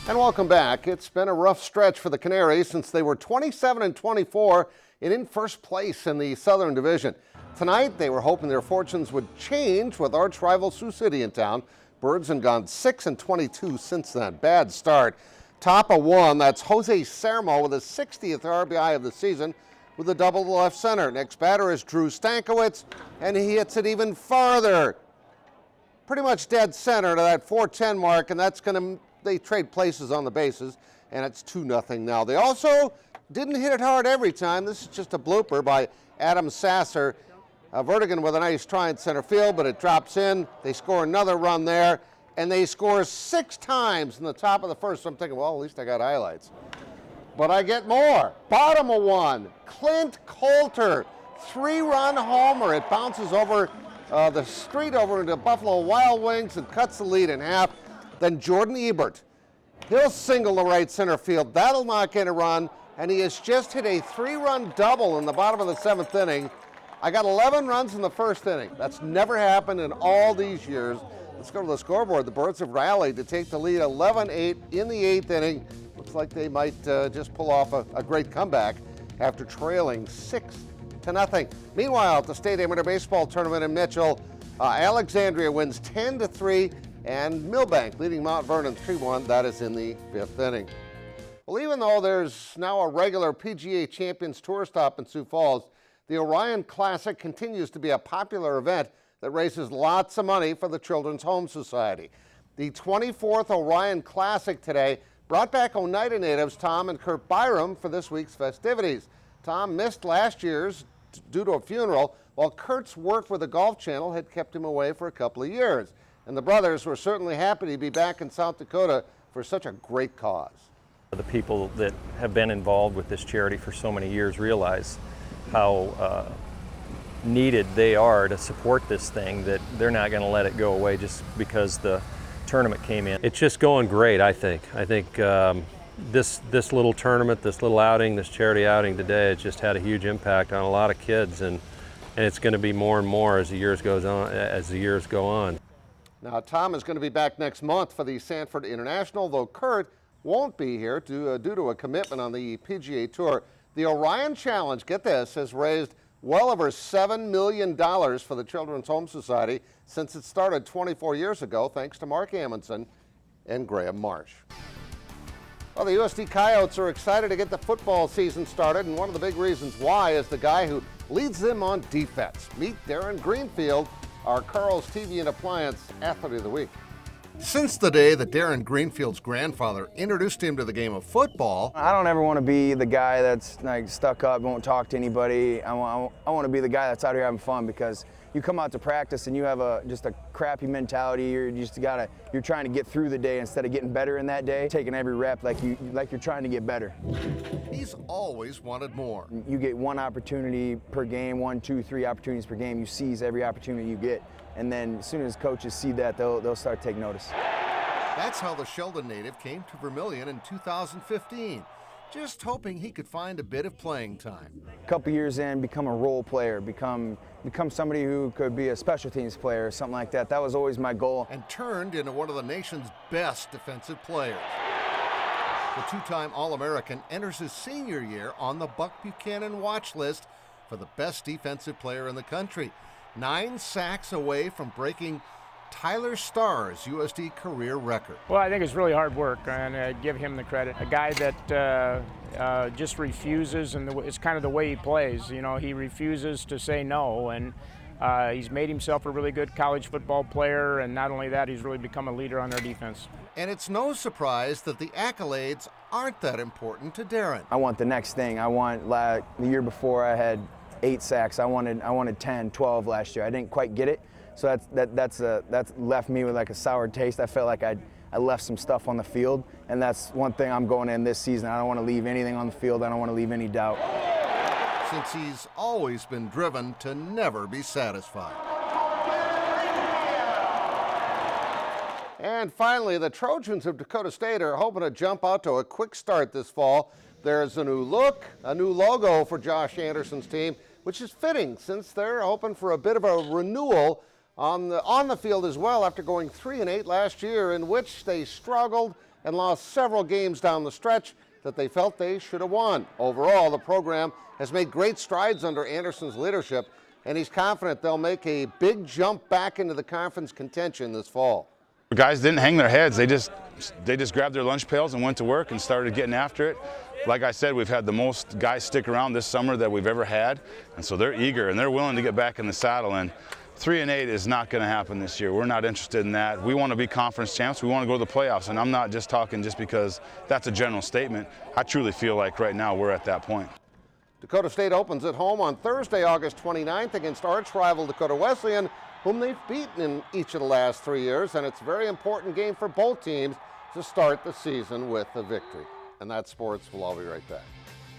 And welcome back. It's been a rough stretch for the Canaries since they were 27-24 and in first place in the Southern Division. Tonight, they were hoping their fortunes would change with arch rival Sioux City in town. Birds have gone 6-22 since then. Bad start. Top of one, that's Jose Sermo with his 60th RBI of the season with a double to left center. Next batter is Drew Stankiewicz, and he hits it even farther. Pretty much dead center to that 410 mark, and that's going to, they trade places on the bases, and it's 2-0 now. They also didn't hit it hard every time. This is just a blooper by Adam Sasser. Vertigan with a nice try in center field, but it drops in. They score another run there, and they score 6 times in the top of the first. So I'm thinking, well, at least I got highlights. But I get more. Bottom of one, Clint Coulter, 3-run homer. It bounces over the street over into Buffalo Wild Wings and cuts the lead in half. Then Jordan Ebert, he'll single the right center field. That'll knock in a run, and he has just hit a 3-run double in the bottom of the 7th inning. I got 11 runs in the first inning. That's never happened in all these years. Let's go to the scoreboard. The Birds have rallied to take the lead 11-8 in the 8th inning. Looks like they might just pull off a great comeback after trailing 6-0. Meanwhile, at the State Amateur Baseball Tournament in Mitchell, Alexandria wins 10-3, and Millbank leading Mount Vernon 3-1. That is in the 5th inning. Well, even though there's now a regular PGA Champions Tour stop in Sioux Falls, the Orion Classic continues to be a popular event that raises lots of money for the Children's Home Society. The 24th Orion Classic today brought back Oneida natives Tom and Kurt Byram for this week's festivities. Tom missed last year's due to a funeral, while Kurt's work with the Golf Channel had kept him away for a couple of years. And the brothers were certainly happy to be back in South Dakota for such a great cause. The people that have been involved with this charity for so many years realize how needed they are to support this thing, that they're not going to let it go away just because the tournament came in. It's just going great, I think. I think this little tournament, this little outing, this charity outing today has just had a huge impact on a lot of kids, and it's going to be more and more as the years go on. Now, Tom is going to be back next month for the Sanford International, though Kurt won't be here due to a commitment on the PGA Tour. The Orion Challenge, get this, has raised well over $7 million for the Children's Home Society since it started 24 years ago, thanks to Mark Amundsen and Graham Marsh. Well, the USD Coyotes are excited to get the football season started, and one of the big reasons why is the guy who leads them on defense. Meet Darren Greenfield, our Carl's TV and Appliance Athlete of the Week. Since the day that Darren Greenfield's grandfather introduced him to the game of football, I don't ever want to be the guy that's like stuck up, won't talk to anybody. I want to be the guy that's out here having fun, because you come out to practice and you have just a crappy mentality. You're trying to get through the day instead of getting better in that day. Taking every rep like you're trying to get better. He's always wanted more. You get one opportunity per game, 1, 2, 3 opportunities per game. You seize every opportunity you get. And then as soon as coaches see that, they'll start to take notice. That's how the Sheldon native came to Vermilion in 2015, just hoping he could find a bit of playing time. A couple years in, become a role player, become somebody who could be a special teams player or something like that. That was always my goal. And turned into one of the nation's best defensive players. The 2-time All-American enters his senior year on the Buck Buchanan watch list for the best defensive player in the country. 9 sacks away from breaking Tyler Starr's USD career record. Well, I think it's really hard work, and I give him the credit. A guy that just refuses, and it's kind of the way he plays. You know, he refuses to say no, and he's made himself a really good college football player, and not only that, he's really become a leader on their defense. And it's no surprise that the accolades aren't that important to Darren. I want the next thing. I want, like the year before I had 8 sacks. I wanted 10, 12 last year. I didn't quite get it, so that's left me with like a sour taste. I felt like I left some stuff on the field, and that's one thing I'm going in this season. I don't want to leave anything on the field. I don't want to leave any doubt. Since he's always been driven to never be satisfied. And finally, the Trojans of Dakota State are hoping to jump out to a quick start this fall. There's a new look, a new logo for Josh Anderson's team, which is fitting since they're hoping for a bit of a renewal on the field as well after going 3-8 last year, in which they struggled and lost several games down the stretch that they felt they should have won. Overall, the program has made great strides under Anderson's leadership, and he's confident they'll make a big jump back into the conference contention this fall. The guys didn't hang their heads. They just grabbed their lunch pails and went to work and started getting after it. Like I said, we've had the most guys stick around this summer that we've ever had, and so they're eager and they're willing to get back in the saddle. And 3-8 is not going to happen this year. We're not interested in that. We want to be conference champs. We want to go to the playoffs, and I'm not just talking just because that's a general statement. I truly feel like right now we're at that point. Dakota State opens at home on Thursday, August 29th against arch rival Dakota Wesleyan, whom they've beaten in each of the last 3 years, and it's a very important game for both teams to start the season with a victory. And that's sports. We'll all be right back.